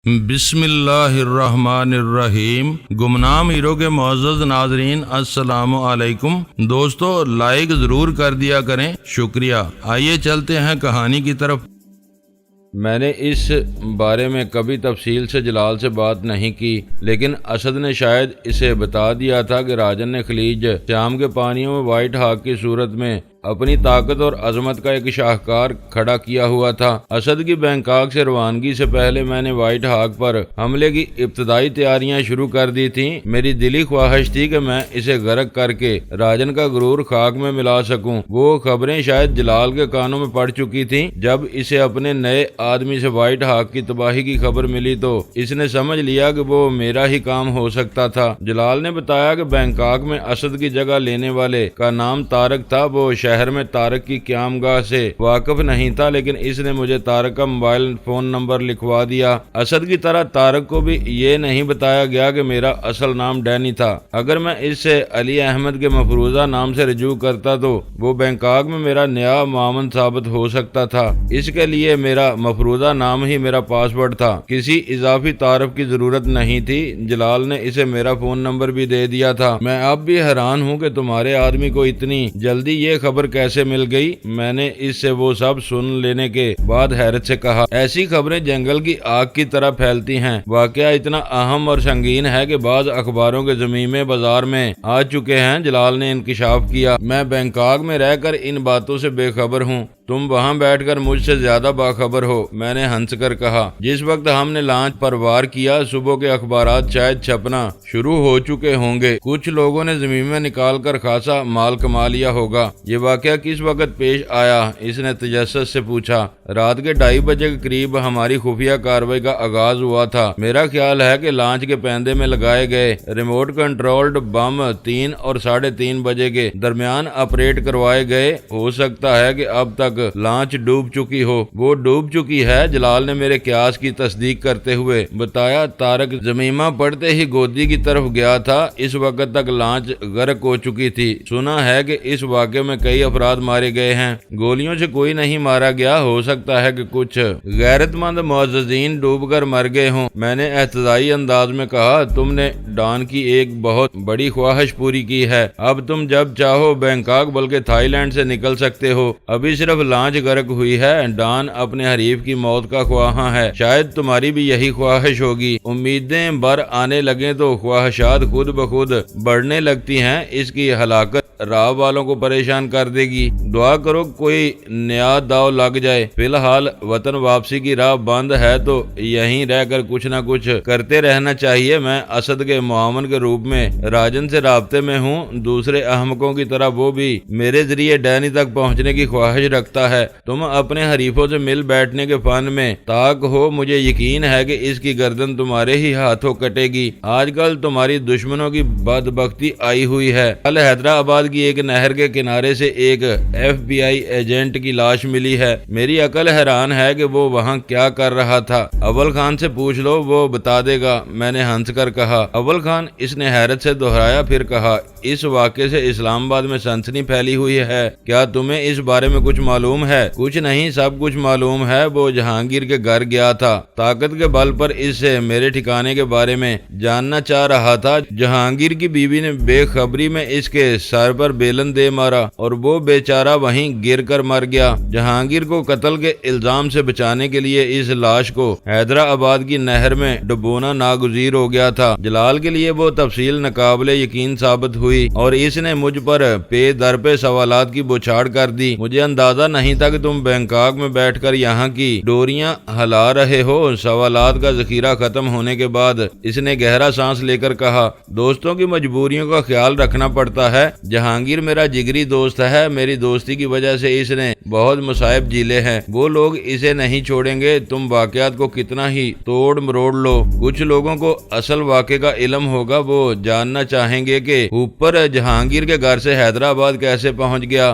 بسم اللہ الرحمن الرحیم۔ گمنام ہیرو کے معزز ناظرین السلام علیکم۔ دوستو لائک ضرور کر دیا کریں، شکریہ۔ آئیے چلتے ہیں کہانی کی طرف۔ میں نے اس بارے میں کبھی تفصیل سے جلال سے بات نہیں کی، لیکن اسد نے شاید اسے بتا دیا تھا کہ راجن نے خلیج شام کے پانیوں میں وائٹ ہاک کی صورت میں اپنی طاقت اور عظمت کا ایک شاہکار کھڑا کیا ہوا تھا۔ اسد کی بینکاک سے روانگی سے پہلے میں نے وائٹ ہاک پر حملے کی ابتدائی تیاریاں شروع کر دی تھیں۔ میری دلی خواہش تھی کہ میں اسے غرق کر کے راجن کا غرور خاک میں ملا سکوں۔ وہ خبریں شاید جلال کے کانوں میں پڑ چکی تھیں۔ جب اسے اپنے نئے آدمی سے وائٹ ہاک کی تباہی کی خبر ملی تو اس نے سمجھ لیا کہ وہ میرا ہی کام ہو سکتا تھا۔ جلال نے بتایا کہ بینکاک میں اسد کی جگہ لینے والے کا نام طارق تھا۔ وہ شہر میں طارق کی قیام گاہ سے واقف نہیں تھا، لیکن اس نے مجھے طارق کا موبائل فون نمبر لکھوا دیا۔ اسد کی طرح طارق کو بھی یہ نہیں بتایا گیا کہ میرا اصل نام ڈینی تھا۔ اگر میں اس سے علی احمد کے مفروضہ نام سے رجوع کرتا تو وہ بینکاک میں میرا نیا معاون ثابت ہو سکتا تھا۔ اس کے لیے میرا مفروضہ نام ہی میرا پاسورڈ تھا، کسی اضافی تعارف کی ضرورت نہیں تھی۔ جلال نے اسے میرا فون نمبر بھی دے دیا تھا۔ میں اب بھی حیران ہوں کہ تمہارے آدمی کو اتنی جلدی یہ خبر کیسے مل گئی؟ میں نے اس سے وہ سب سن لینے کے بعد حیرت سے کہا۔ ایسی خبریں جنگل کی آگ کی طرح پھیلتی ہیں۔ واقعہ اتنا اہم اور سنگین ہے کہ بعض اخباروں کے ضمیمے بازار میں آ چکے ہیں۔ جلال نے انکشاف کیا۔ میں بینکاک میں رہ کر ان باتوں سے بے خبر ہوں، تم وہاں بیٹھ کر مجھ سے زیادہ باخبر ہو، میں نے ہنس کر کہا۔ جس وقت ہم نے لانچ پر وار کیا صبح کے اخبارات شاید چھپنا شروع ہو چکے ہوں گے۔ کچھ لوگوں نے زمین نکال کر خاصا مال کما لیا ہوگا۔ یہ واقعہ کس وقت پیش آیا؟ اس نے تجسس سے پوچھا۔ رات کے 2:30 بجے کے قریب ہماری خفیہ کارروائی کا آغاز ہوا تھا۔ میرا خیال ہے کہ لانچ کے پیندے میں لگائے گئے ریموٹ کنٹرولڈ بم 3 اور 3:30 بجے کے درمیان آپریٹ کروائے گئے۔ ہو سکتا ہے کہ اب تک لانچ ڈوب چکی ہو۔ وہ ڈوب چکی ہے، جلال نے میرے قیاس کی تصدیق کرتے ہوئے بتایا۔ طارق زمیمہ پڑتے ہی گودی کی طرف گیا تھا۔ اس وقت تک لانچ غرق ہو چکی تھی۔ سنا ہے کہ اس واقعے میں کئی افراد مارے گئے ہیں۔ گولیوں سے کوئی نہیں مارا گیا، ہو سکتا ہے کہ کچھ غیرت مند معززین ڈوب کر مر گئے ہوں، میں نے احتجاجی انداز میں کہا۔ تم نے ڈان کی ایک بہت بڑی خواہش پوری کی ہے۔ اب تم جب چاہو بینکاک بلکہ تھائی لینڈ سے نکل سکتے ہو۔ ابھی صرف لانچ غرق ہوئی ہے۔ ڈان اپنے حریف کی موت کا خواہاں ہے۔ شاید تمہاری بھی یہی خواہش ہوگی۔ امیدیں بر آنے لگیں تو خواہشات خود بخود بڑھنے لگتی ہیں۔ اس کی ہلاکت راہ والوں کو پریشان کر دے گی۔ دعا کرو کوئی نیا داؤ لگ جائے۔ فی الحال وطن واپسی کی راہ بند ہے تو یہیں رہ کر کچھ نہ کچھ کرتے رہنا چاہیے۔ میں اسد کے معاون کے روپ میں راجن سے رابطے میں ہوں۔ دوسرے احمقوں کی طرح وہ بھی میرے ذریعے ڈینی تک پہنچنے کی خواہش رکھتا ہے۔ تم اپنے حریفوں سے مل بیٹھنے کے فن میں طاق ہو۔ مجھے یقین ہے کہ اس کی گردن تمہارے ہی ہاتھوں کٹے گی۔ آج کل تمہاری دشمنوں کی بدبختی آئی ہوئی ہے۔ کل حیدرآباد کی ایک نہر کے کنارے سے ایک FBI ایجنٹ کی لاش ملی ہے۔ میری عقل حیران ہے کہ وہ وہاں کیا کر رہا تھا۔ اول خان سے پوچھ لو، وہ بتا دے گا، میں نے ہنس کر کہا۔ اول خان؟ اس نے حیرت سے دہرایا، پھر کہا۔ اس واقعے سے اسلام آباد میں سنسنی پھیلی ہوئی ہے۔ کیا تمہیں اس بارے میں کچھ معلوم ہے؟ کچھ نہیں، سب کچھ معلوم ہے۔ وہ جہانگیر کے گھر گیا تھا، طاقت کے بل پر اس سے میرے ٹھکانے کے بارے میں جاننا چاہ رہا تھا۔ جہانگیر کی بیوی نے بے خبری میں اس کے سر پر بیلن دے مارا اور وہ بیچارہ وہیں گر کر مر گیا۔ جہانگیر کو قتل کے الزام سے بچانے کے لیے اس لاش کو حیدرآباد کی نہر میں ڈبونا ناگزیر ہو گیا تھا۔ جلال کے لیے وہ تفصیل ناقابل یقین ثابت ہوئی اور اس نے مجھ پر پے در پہ سوالات کی بوچھاڑ کر دی۔ مجھے اندازہ نہیں تھا کہ تم بینکاک میں بیٹھ کر یہاں کی ڈوریاں ہلا رہے ہو۔ سوالات کا ذخیرہ ختم ہونے کے بعد اس نے گہرا سانس لے کر کہا۔ دوستوں کی مجبوریوں کا خیال رکھنا پڑتا ہے۔ جہانگیر میرا جگری دوست ہے۔ میری دوستی کی وجہ سے اس نے بہت مصائب جھیلے ہیں۔ وہ لوگ اسے نہیں چھوڑیں گے، تم واقعات کو کتنا ہی توڑ مروڑ لو۔ کچھ لوگوں کو اصل واقعے کا علم ہوگا، وہ جاننا چاہیں گے کہ اوپر جہانگیر کے گھر سے حیدرآباد کیسے پہنچ گیا۔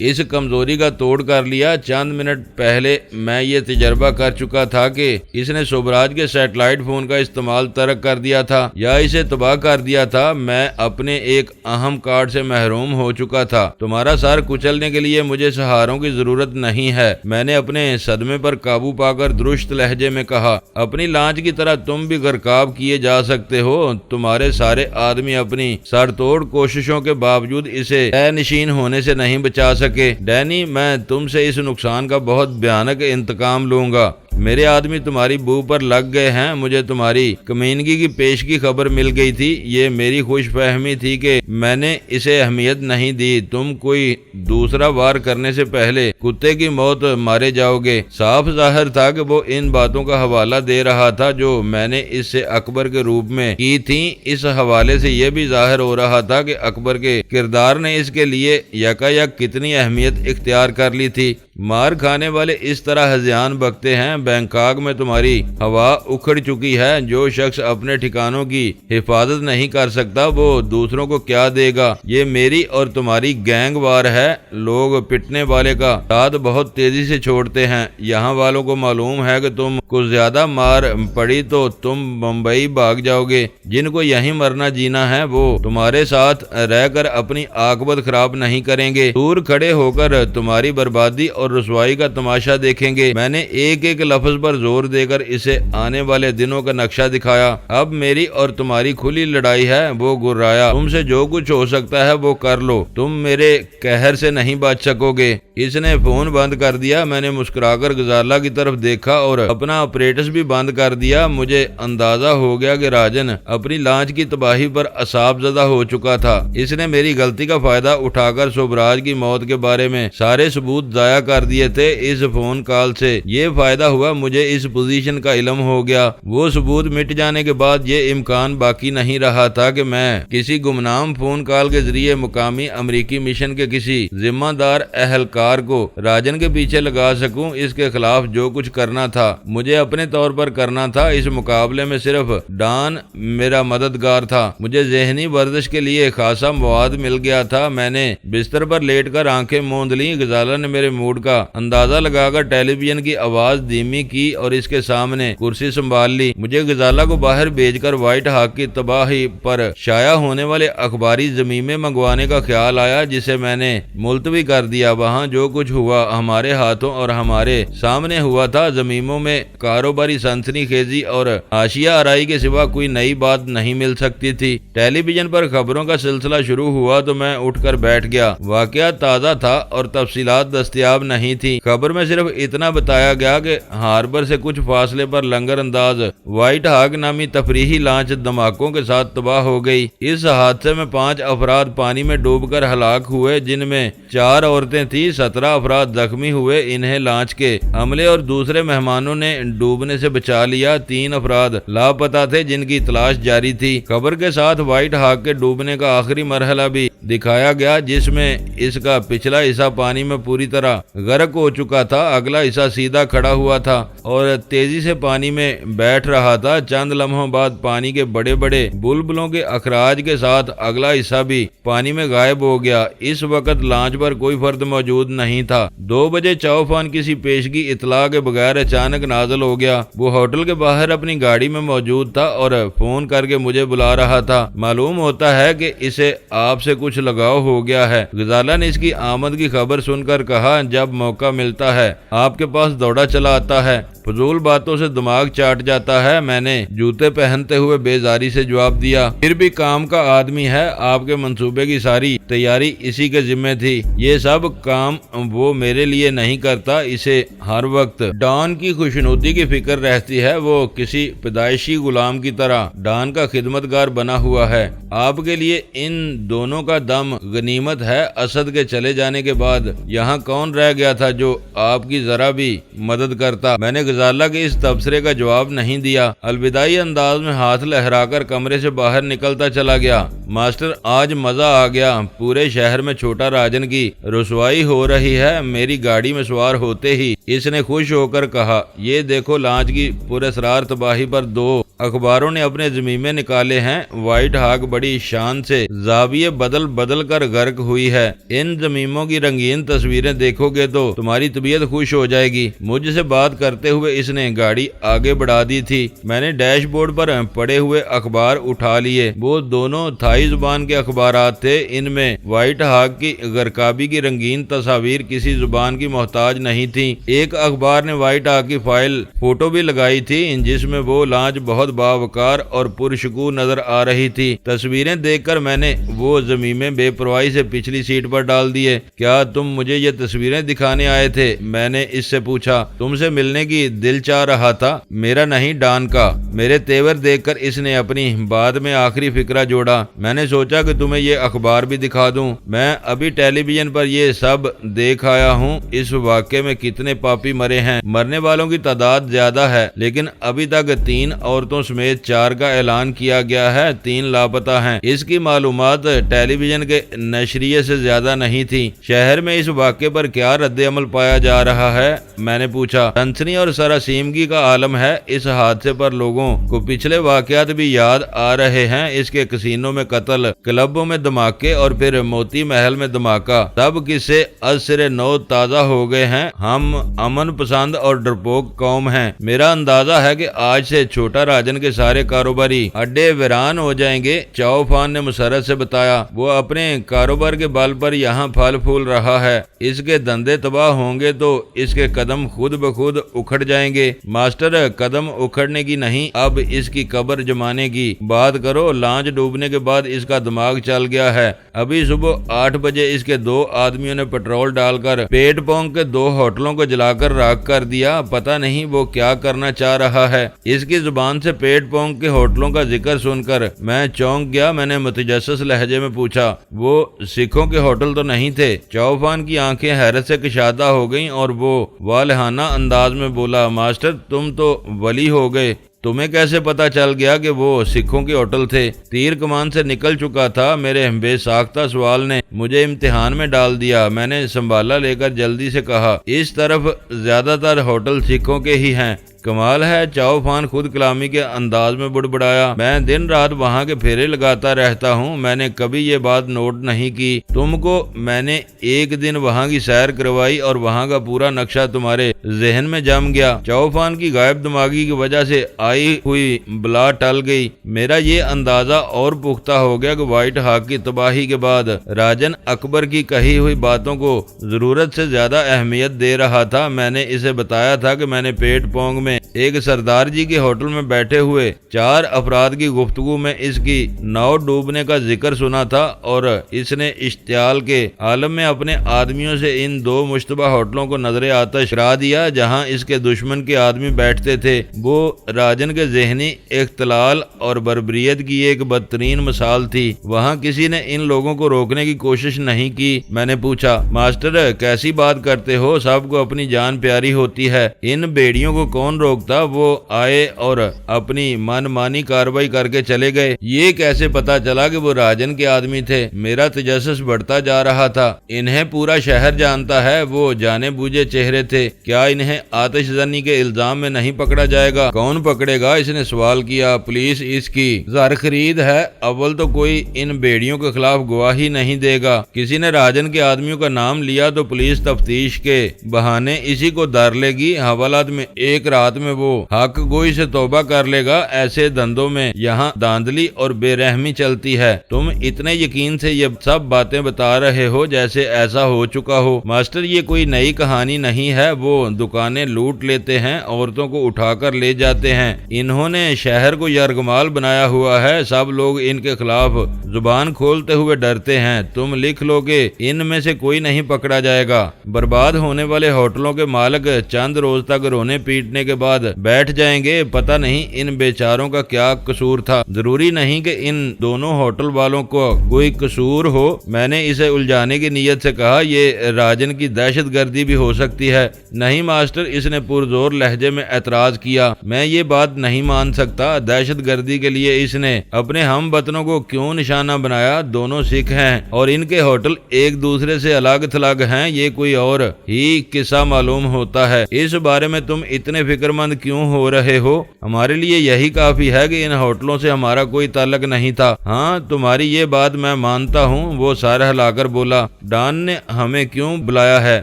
اس کمزوری کا توڑ کر لیا۔ چند منٹ پہلے میں یہ تجربہ کر چکا تھا کہ اس نے سوبراج کے سیٹلائٹ فون کا استعمال ترک کر دیا تھا یا اسے تباہ کر دیا تھا۔ میں اپنے ایک اہم کارڈ سے محروم ہو چکا تھا۔ تمہارا سر کچلنے کے لیے مجھے سہاروں کی ضرورت نہیں ہے، میں نے اپنے صدمے پر قابو پا کر درست لہجے میں کہا۔ اپنی لانچ کی طرح تم بھی غرقاب کیے جا سکتے ہو۔ تمہارے سارے آدمی اپنی سر توڑ کوششوں کے باوجود اسے طے نشین ہونے سے نہیں بچا سکے۔ ڈینی، میں تم سے اس نقصان کا بہت بھیانک انتقام لوں گا۔ میرے آدمی تمہاری بو پر لگ گئے ہیں۔ مجھے تمہاری کمینگی کی پیشگی خبر مل گئی تھی۔ یہ میری خوش فہمی تھی کہ میں نے اسے اہمیت نہیں دی۔ تم کوئی دوسرا وار کرنے سے پہلے کتے کی موت مارے جاؤ گے۔ صاف ظاہر تھا کہ وہ ان باتوں کا حوالہ دے رہا تھا جو میں نے اس سے اکبر کے روپ میں کی تھی۔ اس حوالے سے یہ بھی ظاہر ہو رہا تھا کہ اکبر کے کردار نے اس کے لیے یکایک کتنی اہمیت اختیار کر لی تھی۔ مار کھانے والے اس طرح ہذیان بکتے ہیں۔ بینکاک میں تمہاری ہوا اکھڑ چکی ہے۔ جو شخص اپنے ٹھکانوں کی حفاظت نہیں کر سکتا وہ دوسروں کو کیا دے گا؟ یہ میری اور تمہاری گینگ وار ہے۔ لوگ پٹنے والے کا ساتھ بہت تیزی سے چھوڑتے ہیں۔ یہاں والوں کو معلوم ہے کہ تم کو زیادہ مار پڑی تو تم بمبئی بھاگ جاؤ گے۔ جن کو یہیں مرنا جینا ہے وہ تمہارے ساتھ رہ کر اپنی عاقبت خراب نہیں کریں گے، دور کھڑے ہو کر تمہاری بربادی اور رسوائی کا تماشا دیکھیں گے۔ میں نے ایک ایک لفظ پر زور دے کر اسے آنے والے دنوں کا نقشہ دکھایا۔ اب میری اور تمہاری کھلی لڑائی ہے۔ وہ گرایا۔ تم سے جو کچھ ہو سکتا ہے وہ کر لو، تم میرے قہر سے نہیں بچ سکو گے۔ اس نے فون بند کر دیا۔ میں نے مسکرا کر غزالہ کی طرف دیکھا اور اپنا آپریٹس بھی بند کر دیا۔ مجھے اندازہ ہو گیا کہ راجن اپنی لانچ کی تباہی پر اعصاب زدہ ہو چکا تھا۔ اس نے میری غلطی کا فائدہ اٹھا کر سوبراج کی موت کے بارے میں سارے ثبوت ضائع کر دیے تھے۔ اس فون کال سے یہ فائدہ ہوا، مجھے اس پوزیشن کا علم ہو گیا۔ وہ ثبوت مٹ جانے کے بعد یہ امکان باقی نہیں رہا تھا کہ میں کسی گمنام فون کال کے ذریعے مقامی امریکی مشن کے کسی ذمہ دار اہلکار کو راجن کے پیچھے لگا سکوں۔ اس کے خلاف جو کچھ کرنا تھا مجھے اپنے طور پر کرنا تھا۔ اس مقابلے میں صرف ڈان میرا مددگار تھا۔ مجھے ذہنی ورزش کے لیے خاصا مواد مل گیا تھا۔ میں نے بستر پر لیٹ کر آنکھیں موند لیں۔ غزالہ نے میرے موڈ کا اندازہ لگا کر ٹیلی ویژن کی آواز دھیمی کی اور اس کے سامنے کرسی سنبھال لی۔ مجھے غزالہ کو باہر بھیج کر وائٹ ہاک کی تباہی پر شائع ہونے والے اخباری ضمیمے منگوانے کا خیال آیا، جسے میں نے ملتوی کر دیا۔ وہاں جو کچھ ہوا ہمارے ہاتھوں اور ہمارے سامنے ہوا تھا۔ ضمیموں میں کاروباری سنسنی خیزی اور حاشیہ آرائی کے سوا کوئی نئی بات نہیں مل سکتی تھی۔ ٹیلی ویژن پر خبروں کا سلسلہ شروع ہوا تو میں اٹھ کر بیٹھ گیا۔ واقعہ تازہ تھا اور تفصیلات دستیاب نہیں تھی۔ خبر میں صرف اتنا بتایا گیا کہ ہاربر سے کچھ فاصلے پر لنگر انداز وائٹ ہاک نامی تفریحی لانچ دھماکوں کے ساتھ تباہ ہو گئی۔ اس حادثے میں 5 افراد پانی میں ڈوب کر ہلاک ہوئے، جن میں 4 عورتیں تھیں۔ 17 افراد زخمی ہوئے۔ انہیں لانچ کے عملے اور دوسرے مہمانوں نے ڈوبنے سے بچا لیا۔ 3 افراد لاپتہ تھے جن کی تلاش جاری تھی۔ خبر کے ساتھ وائٹ ہاک کے ڈوبنے کا آخری مرحلہ بھی دکھایا گیا، جس میں اس کا پچھلا حصہ پانی میں پوری طرح غرق ہو چکا تھا۔ اگلا حصہ سیدھا کھڑا ہوا تھا اور تیزی سے پانی میں بیٹھ رہا تھا۔ چند لمحوں بعد پانی کے بڑے بڑے بلبلوں کے اخراج کے ساتھ اگلا حصہ بھی پانی میں غائب ہو گیا۔ اس وقت لانچ پر کوئی فرد موجود نہیں تھا۔ 2 بجے چاؤفان کسی پیشگی اطلاع کے بغیر اچانک نازل ہو گیا۔ وہ ہوٹل کے باہر اپنی گاڑی میں موجود تھا اور فون کر کے مجھے بلا رہا تھا۔ معلوم ہوتا ہے کہ اسے آپ سے کچھ لگاؤ ہو گیا ہے۔ غزالہ نے اس کی آمد کی خبر سن کر کہا، جب موقع ملتا ہے آپ کے پاس دوڑا چلا آتا ہے، فضول باتوں سے دماغ چاٹ جاتا ہے۔ میں نے جوتے پہنتے ہوئے بیزاری سے جواب دیا۔ پھر بھی کام کا آدمی ہے، آپ کے منصوبے کی ساری تیاری اسی کے ذمہ تھی۔ یہ سب کام وہ میرے لیے نہیں کرتا، اسے ہر وقت ڈان کی خوشنودی کی فکر رہتی ہے۔ وہ کسی پیدائشی غلام کی طرح ڈان کا خدمتگار بنا ہوا ہے۔ آپ کے لیے ان دونوں کا دم غنیمت ہے۔ اسد کے چلے جانے کے بعد یہاں کون رہ گیا تھا جو آپ کی ذرا بھی مدد کرتا؟ میں نے غزالہ کے اس تبصرے کا جواب نہیں دیا۔ الوداعی انداز میں ہاتھ لہرا کر کمرے سے باہر نکلتا چلا گیا۔ ماسٹر، آج مزہ آ گیا۔ پورے شہر میں چھوٹا راجن کی رسوائی ہو رہی ہے۔ میری گاڑی میں سوار ہوتے ہی اس نے خوش ہو کر کہا، یہ دیکھو لانچ کی پراسرار تباہی پر 2 اخباروں نے اپنے ضمیمے نکالے ہیں۔ وائٹ ہاک بڑی شان سے زاویے بدل بدل کر غرق ہوئی ہے۔ ان ضمیموں کی رنگین تصویریں دیکھو گے تو تمہاری طبیعت خوش ہو جائے گی۔ مجھ سے بات کرتے ہوئے اس نے گاڑی آگے بڑھا دی تھی۔ میں نے ڈیش بورڈ پر پڑے ہوئے اخبار اٹھا لیے۔ وہ دونوں تھائی زبان کے اخبارات تھے۔ ان میں وائٹ ہاک کی غرقابی کی رنگین تصاویر کسی زبان کی محتاج نہیں تھی۔ ایک اخبار نے وائٹ ہاک کی فائل فوٹو بھی لگائی تھی جس میں وہ لانچ بہت باوقار اور پرشکوہ نظر آ رہی تھی۔ تصویریں دیکھ کر میں نے وہ ضمیمے بے پرواہی سے پچھلی سیٹ پر ڈال دیے۔ کیا تم مجھے یہ تصویریں دکھانے آئے تھے؟ میں نے اس سے پوچھا۔ تم سے ملنے کی دل چاہ رہا تھا، میرا نہیں ڈان کا۔ میرے تیور دیکھ کر اس نے اپنی بات میں آخری فقرہ جوڑا۔ میں نے سوچا کہ تمہیں یہ اخبار بھی دکھا دوں۔ میں ابھی ٹیلی ویژن پر یہ سب دیکھ آیا ہوں۔ اس واقعے میں کتنے پاپی مرے ہیں۔ مرنے والوں کی تعداد زیادہ ہے، لیکن ابھی تک 3 عورتوں سمیت 4 کا اعلان کیا گیا ہے۔ 3 لاپتہ ہیں۔ اس کی معلومات ٹیلی ویژن کے نشریے سے زیادہ نہیں تھی۔ شہر میں اس واقعے پر کیا رد عمل پایا جا رہا ہے؟ میں نے پوچھا۔ سنسنی اور سراسیمگی کا عالم ہے۔ اس حادثے پر لوگوں کو پچھلے واقعات بھی یاد آ رہے ہیں۔ اس کے کسینوں میں قتل، کلبوں میں دھماکے اور پھر موتی محل میں دھماکہ، سب قصے از سر نو تازہ ہو گئے ہیں۔ ہم امن پسند اور ڈرپوک قوم ہیں۔ میرا اندازہ ہے کہ آج سے چھوٹا راجن کے سارے کاروباری اڈے ویران ہو جائیں گے۔ چاؤ فان نے مسرت سے بتایا۔ وہ اپنے کاروبار کے بل پر یہاں پھل پھول رہا ہے۔ اس کے دھندے تباہ ہوں گے تو اس کے قدم خود بخود اکھڑ جائیں گے۔ ماسٹر، قدم اکھڑنے کی نہیں، اب اس کی قبر جمانے کی بات کرو۔ لانچ ڈوبنے کے بعد اس کا دماغ چل گیا ہے۔ ابھی صبح 8 بجے اس کے 2 آدمیوں نے پیٹرول ڈال کر پیٹ پونگ کے 2 ہوٹلوں کو جلا کر راکھ کر دیا۔ پتہ نہیں وہ کیا کرنا چاہ رہا ہے۔ اس کی زبان سے پیٹ پونگ کے ہوٹلوں کا ذکر سن کر میں چونک گیا۔ میں نے متجسس لہجے میں پوچھا، وہ سکھوں کے ہوٹل تو نہیں تھے؟ چاؤ فان کی آنکھیں حیرت سے کشادہ ہو گئیں اور وہ والہانہ انداز میں بولا، ماسٹر تم تو ولی ہو گئے۔ تمہیں کیسے پتا چل گیا کہ وہ سکھوں کے ہوٹل تھے؟ تیر کمان سے نکل چکا تھا۔ میرے بے ساختہ سوال نے مجھے امتحان میں ڈال دیا۔ میں نے سنبھالا لے کر جلدی سے کہا، اس طرف زیادہ تر ہوٹل سکھوں کے ہی ہیں۔ کمال ہے، چاؤ فان خود کلامی کے انداز میں بڑبڑایا۔ میں دن رات وہاں کے پھیرے لگاتا رہتا ہوں، میں نے کبھی یہ بات نوٹ نہیں کی۔ تم کو میں نے ایک دن وہاں کی سیر کروائی اور وہاں کا پورا نقشہ تمہارے ذہن میں جم گیا۔ چاؤ فان کی غائب دماغی کی وجہ سے آئی ہوئی بلا ٹل گئی۔ میرا یہ اندازہ اور پختہ ہو گیا کہ وائٹ ہاک کی تباہی کے بعد راجن اکبر کی کہی ہوئی باتوں کو ضرورت سے زیادہ اہمیت دے رہا تھا۔ میں نے اسے بتایا تھا کہ میں نے پیٹ پونگ میں ایک سردار جی کے ہوٹل میں بیٹھے ہوئے 4 افراد کی گفتگو میں اس کی ناؤ ڈوبنے کا ذکر سنا تھا اور اس نے اشتعال کے عالم میں اپنے آدمیوں سے ان 2 مشتبہ ہوٹلوں کو نظر آتش کرا دیا جہاں اس کے دشمن کے آدمی بیٹھتے تھے۔ وہ راجن کے ذہنی اختلال اور بربریت کی ایک بدترین مثال تھی۔ وہاں کسی نے ان لوگوں کو روکنے کی کوشش نہیں کی۔ میں نے پوچھا، ماسٹر کیسی بات کرتے ہو؟ سب کو اپنی جان پیاری ہوتی ہے۔ ان بیڑیوں کو کون روکتا؟ وہ آئے اور اپنی من مانی کاروائی کر کے چلے گئے۔ یہ کیسے پتا چلا کہ وہ راجن کے آدمی تھے؟ میرا تجسس بڑھتا جا رہا تھا۔ انہیں پورا شہر جانتا ہے، وہ جانے بوجھے چہرے تھے۔ کیا انہیں آتش زنی کے الزام میں نہیں پکڑا جائے گا؟ کون پکڑے گا؟ اس نے سوال کیا۔ پولیس اس کی زر خرید ہے۔ اول تو کوئی ان بیڑیوں کے خلاف گواہی نہیں دے گا۔ کسی نے راجن کے آدمیوں کا نام لیا تو پولیس تفتیش کے بہانے اسی کو در لے گی۔ حوالات میں ایک رات میں وہ حق گوئی سے توبہ کر لے گا۔ ایسے دندوں میں یہاں داندلی اور بے رحمی چلتی ہے۔ تم اتنے یقین سے یہ سب باتیں بتا رہے ہو جیسے ایسا ہو چکا ہو۔ ماسٹر یہ کوئی نئی کہانی نہیں ہے۔ وہ دکانیں لوٹ لیتے ہیں، عورتوں کو اٹھا کر لے جاتے ہیں۔ انہوں نے شہر کو یرغمال بنایا ہوا ہے۔ سب لوگ ان کے خلاف زبان کھولتے ہوئے ڈرتے ہیں۔ تم لکھ لو کہ ان میں سے کوئی نہیں پکڑا جائے گا۔ برباد ہونے والے ہوٹلوں کے مالک چند روز تک رونے پیٹنے کے بعد بیٹھ جائیں گے۔ پتہ نہیں ان بیچاروں کا کیا قصور تھا۔ ضروری نہیں کہ ان دونوں ہوٹل والوں کو کوئی قصور ہو۔ میں نے اسے الجھانے کی نیت سے کہا، یہ راجن کی دہشت گردی بھی ہو سکتی ہے۔ نہیں ماسٹر، اس نے پرزور لہجے میں اعتراض کیا۔ میں یہ بات نہیں مان سکتا۔ دہشت گردی کے لیے اس نے اپنے ہم وطنوں کو کیوں نشانہ بنایا؟ دونوں سکھ ہیں اور ان کے ہوٹل ایک دوسرے سے الگ تھلگ ہیں۔ یہ کوئی اور ہی قصہ معلوم ہوتا ہے۔ اس بارے میں تم اتنے فکر فکر مند کیوں ہو رہے ہو؟ ہمارے لیے یہی کافی ہے کہ ان ہوٹلوں سے ہمارا کوئی تعلق نہیں تھا۔ ہاں تمہاری یہ بات میں مانتا ہوں، وہ سر ہلا کر بولا۔ ڈان نے ہمیں کیوں بلایا ہے؟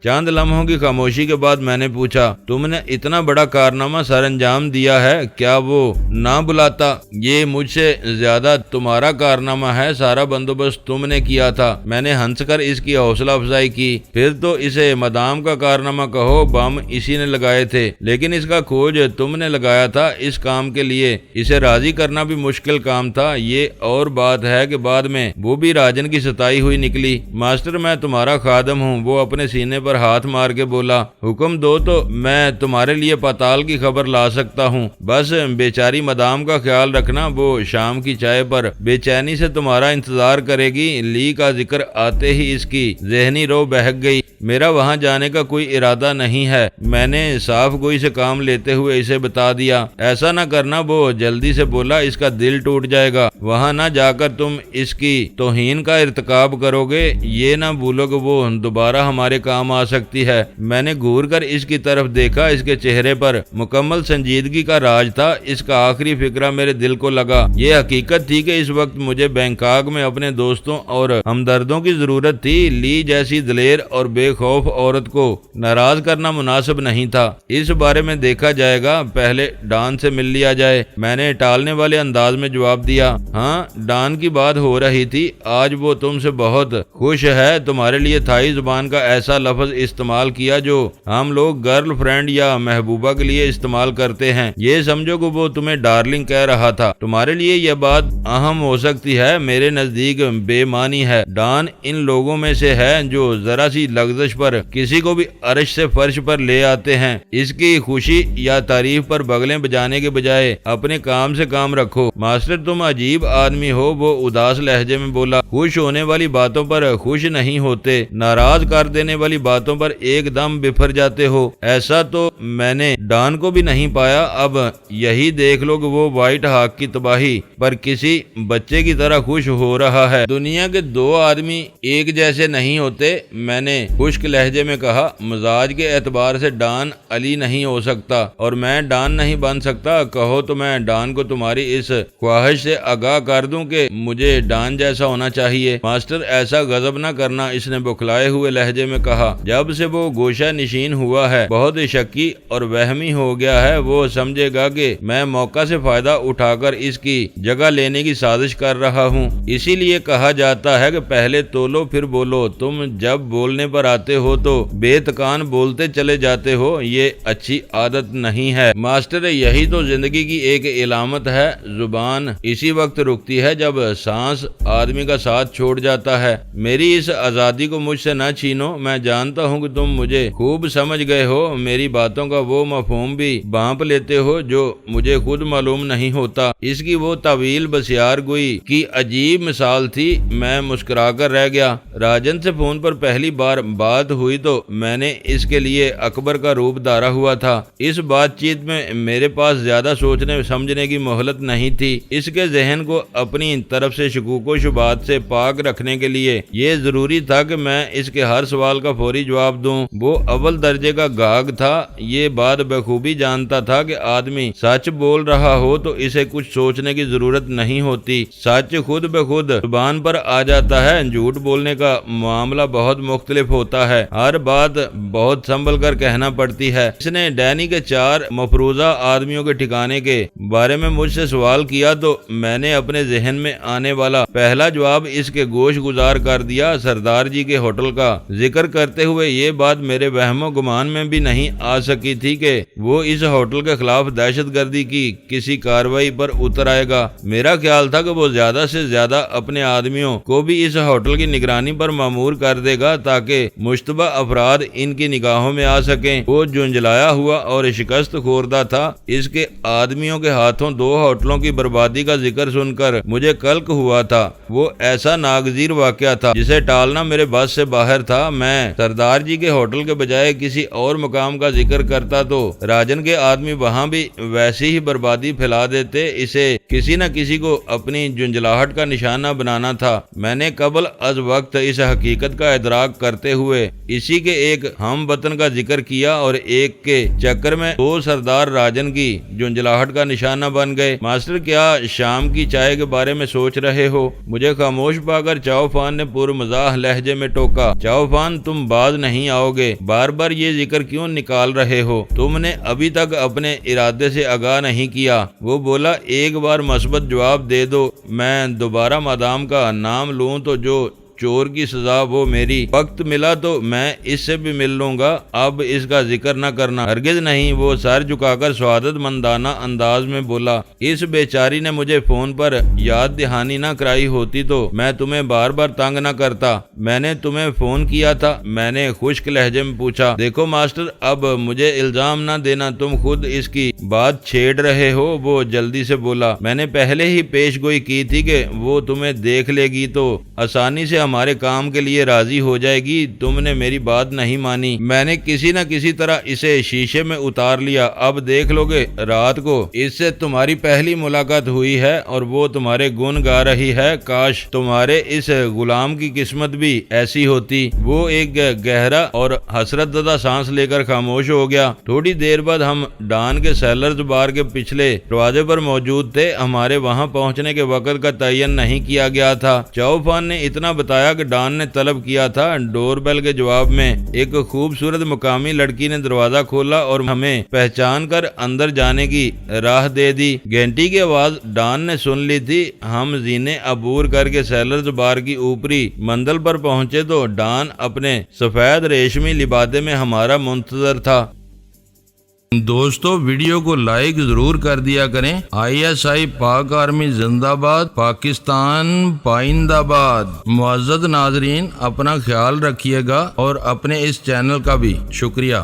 چند لمحوں کی خاموشی کے بعد میں نے پوچھا۔ تم نے اتنا بڑا کارنامہ سر انجام دیا ہے، کیا وہ نہ بلاتا؟ یہ مجھ سے زیادہ تمہارا کارنامہ ہے، سارا بندوبست تم نے کیا تھا۔ میں نے ہنس کر اس کی حوصلہ افزائی کی۔ پھر تو اسے مدام کا کارنامہ کہو، بم اسی نے لگائے تھے، لیکن اس کا کھوج تم نے لگایا تھا اس کام کے لیے۔ اسے راضی کرنا بھی مشکل کام تھا۔ یہ اور بات ہے کہ بعد میں وہ بھی راجن کی ستائی ہوئی نکلی۔ ماسٹر میں تمہارا خادم ہوں، وہ اپنے سینے پر ہاتھ مار کے بولا۔ حکم دو تو میں تمہارے لیے پاتال کی خبر لا سکتا ہوں۔ بس بیچاری مدام کا خیال رکھنا، وہ شام کی چائے پر بے چینی سے تمہارا انتظار کرے گی۔ لی کا ذکر آتے ہی اس کی ذہنی رو بہک گئی۔ میرا وہاں جانے کا کوئی ارادہ نہیں ہے، میں نے صاف گوئی سے کام لیتے ہوئے اسے بتا دیا۔ ایسا نہ کرنا، وہ جلدی سے بولا، اس کا دل ٹوٹ جائے گا۔ وہاں نہ جا کر تم اس کی توہین کا ارتکاب کرو گے، یہ نہ بھولو کہ وہ دوبارہ ہمارے کام آ سکتی ہے۔ میں نے گھور کر اس کی طرف دیکھا، اس کے چہرے پر مکمل سنجیدگی کا راج تھا۔ اس کا آخری فکرہ میرے دل کو لگا۔ یہ حقیقت تھی کہ اس وقت مجھے بینکاک میں اپنے دوستوں اور ہمدردوں کی ضرورت تھی۔ لی جیسی دلیر اور بے خوف عورت کو ناراض کرنا مناسب نہیں تھا۔ اس بارے میں دیکھا جائے گا، پہلے ڈان سے مل لیا جائے، میں نے ٹالنے والے انداز میں جواب دیا۔ ہاں ڈان کی بات ہو رہی تھی، آج وہ تم سے بہت خوش ہے۔ تمہارے لیے تھائی زبان کا ایسا لفظ استعمال کیا جو ہم لوگ گرل فرینڈ یا محبوبہ کے لیے استعمال کرتے ہیں۔ یہ سمجھو کہ وہ تمہیں ڈارلنگ کہہ رہا تھا۔ تمہارے لیے یہ بات اہم ہو سکتی ہے، میرے نزدیک بے معنی ہے۔ ڈان ان لوگوں میں سے ہے جو ذرا سی لغزش پر کسی کو بھی عرش سے فرش پر لے آتے ہیں۔ اس کی خوشی یا تعریف پر بغلیں بجانے کے بجائے اپنے کام سے کام رکھو۔ ماسٹر تم عجیب آدمی ہو، وہ اداس لہجے میں بولا۔ خوش ہونے والی باتوں پر خوش نہیں ہوتے، ناراض کر دینے والی باتوں پر ایک دم بفر جاتے ہو۔ ایسا تو میں نے ڈان کو بھی نہیں پایا۔ اب یہی دیکھ لو کہ وہ وائٹ ہاک کی تباہی پر کسی بچے کی طرح خوش ہو رہا ہے۔ دنیا کے دو آدمی ایک جیسے نہیں ہوتے، میں نے خشک لہجے میں کہا۔ مزاج کے اعتبار سے ڈان علی نہیں ہو سکتا اور میں ڈان نہیں بن سکتا۔ کہو تو میں ڈان کو تمہاری اس خواہش سے آگاہ کر دوں کہ مجھے ڈان جیسا ہونا چاہیے۔ ماسٹر ایسا غضب نہ کرنا، اس نے بکھلائے ہوئے لہجے میں کہا۔ جب سے وہ گوشہ نشین ہوا ہے، بہت شکی اور وہمی ہو گیا ہے۔ وہ سمجھے گا کہ میں موقع سے فائدہ اٹھا کر اس کی جگہ لینے کی سازش کر رہا ہوں۔ اسی لیے کہا جاتا ہے کہ پہلے تولو پھر بولو۔ تم جب بولنے پر آتے ہو تو بے تکان بولتے چلے جاتے ہو، یہ اچھی عادت نہیں ہے۔ ماسٹر یہی تو زندگی کی ایک علامت ہے، زبان اسی وقت رکتی ہے جب سانس آدمی کا ساتھ چھوڑ جاتا ہے۔ میری اس آزادی کو مجھ سے نہ چھینو۔ میں جانتا ہوں کہ تم مجھے خوب سمجھ گئے ہو، میری باتوں کا وہ مفہوم بھی بانپ لیتے ہو جو مجھے خود معلوم نہیں ہوتا۔ اس کی وہ طویل بسیار گوئی کی عجیب مثال تھی۔ میں مسکرا کر رہ گیا۔ راجن سے فون پر پہلی بار بات ہوئی تو میں نے اس کے لیے اکبر کا روپ دھارا ہوا تھا۔ اس بات چیت میں میرے پاس زیادہ سوچنے سمجھنے کی مہلت نہیں تھی۔ اس کے ذہن کو اپنی طرف سے شکوک و شبہات سے پاک رکھنے کے لیے یہ ضروری تھا کہ میں اس کے ہر سوال کا فوری جواب دوں۔ وہ اول درجے کا گاگ تھا، یہ بات بخوبی جانتا تھا کہ آدمی سچ بول رہا ہو تو اسے کچھ سوچنے کی ضرورت نہیں ہوتی، سچ خود بخود زبان پر آ جاتا ہے۔ جھوٹ بولنے کا معاملہ بہت مختلف ہوتا ہے، ہر بات بہت سنبھل کر کہنا پڑتی ہے۔ اس نے ڈینی کے 4 مفروضہ آدمیوں کے ٹھکانے کے بارے میں مجھ سے سوال کیا تو میں نے اپنے ذہن میں آنے والا پہلا جواب اس کے گوش گزار کر دیا۔ سردار جی کے ہوٹل کا ذکر کرتے ہوئے یہ بات میرے وہم و گمان میں بھی نہیں آ سکی تھی کہ وہ اس ہوٹل کے خلاف دہشت گردی کی کسی کارروائی پر اتر آئے گا۔ میرا خیال تھا کہ وہ زیادہ سے زیادہ اپنے آدمیوں کو بھی اس ہوٹل کی نگرانی پر مامور کر دے گا تاکہ مشتبہ افراد ان کی نگاہوں میں آ سکیں۔ وہ جھنجھلایا ہوا اور شکست خوردہ تھا۔ اس کے آدمیوں کے ہاتھوں 2 ہوٹلوں کی بربادی کا ذکر سن کر مجھے قلق ہوا تھا۔ وہ ایسا ناگزیر واقعہ تھا جسے ٹالنا میرے بس سے باہر تھا۔ میں سردار جی کے ہوٹل کے بجائے کسی اور مقام کا ذکر کرتا تو راجن کے آدمی وہاں بھی ویسی ہی بربادی پھیلا دیتے۔ اسے کسی نہ کسی کو اپنی جھنجھلاہٹ کا نشانہ بنانا تھا۔ میں نے قبل از وقت اس حقیقت کا ادراک کرتے ہوئے ہوئے اسی کے ایک ہم وطن کا ذکر کیا اور ایک کے چکر میں 2 سردار راجن کی جھنجھلاہٹ کا نشانہ بن گئے۔ ماسٹر کیا شام کی چائے کے بارے میں سوچ رہے ہو؟ مجھے خاموش پا کر چاؤ فان نے پور مزاح لہجے میں ٹوکا۔ چاؤ فان تم باز نہیں آؤ گے، بار بار یہ ذکر کیوں نکال رہے ہو؟ تم نے ابھی تک اپنے ارادے سے آگاہ نہیں کیا۔ وہ بولا ایک بار مثبت جواب دے دو، میں دوبارہ مادام کا نام لوں تو جو چور کی سزا وہ میری، وقت ملا تو میں اس سے بھی مل لوں گا، اب اس کا ذکر نہ کرنا۔ ہرگز نہیں، وہ سر جھکا کر سعادت مندانہ انداز میں بولا۔ اس بیچاری نے مجھے فون پر یاد دہانی نہ کرائی ہوتی تو میں تمہیں بار بار تنگ نہ کرتا۔ میں نے تمہیں فون کیا تھا، میں نے خشک لہجے میں پوچھا۔ دیکھو ماسٹر، اب مجھے الزام نہ دینا، تم خود اس کی بات چھیڑ رہے ہو۔ وہ جلدی سے بولا، میں نے پہلے ہی پیش گوئی کی تھی کہ وہ تمہیں دیکھ لے گی تو آسانی سے ہمارے کام کے لیے راضی ہو جائے گی۔ تم نے میری بات نہیں مانی، میں نے کسی نہ کسی طرح اسے شیشے میں اتار لیا۔ اب دیکھ لو گے رات کو اس سے تمہاری پہلی ملاقات ہوئی ہے اور وہ تمہارے گن گا رہی ہے۔ کاش تمہارے اس غلام کی قسمت بھی ایسی ہوتی۔ وہ ایک گہرا اور حسرت زدہ سانس لے کر خاموش ہو گیا۔ تھوڑی دیر بعد ہم ڈان کے سیلرز بار کے پچھلے دروازے پر موجود تھے۔ ہمارے وہاں پہنچنے کے وقت کا تعین نہیں کیا گیا تھا۔ چاؤ فان نے اتنا بتایا کہ ڈان نے طلب کیا تھا۔ ڈور بیل کے جواب میں ایک خوبصورت مقامی لڑکی نے دروازہ کھولا اور ہمیں پہچان کر اندر جانے کی راہ دے دی۔ گھنٹی کی آواز ڈان نے سن لی تھی۔ ہم زینے عبور کر کے سیلرز بار کی اوپری منزل پر پہنچے تو ڈان اپنے سفید ریشمی لبادے میں ہمارا منتظر تھا۔ دوستو ویڈیو کو لائک ضرور کر دیا کریں۔ ISI پاک آرمی زندہ باد، پاکستان پائندہ باد۔ معزز ناظرین، اپنا خیال رکھیے گا اور اپنے اس چینل کا بھی شکریہ۔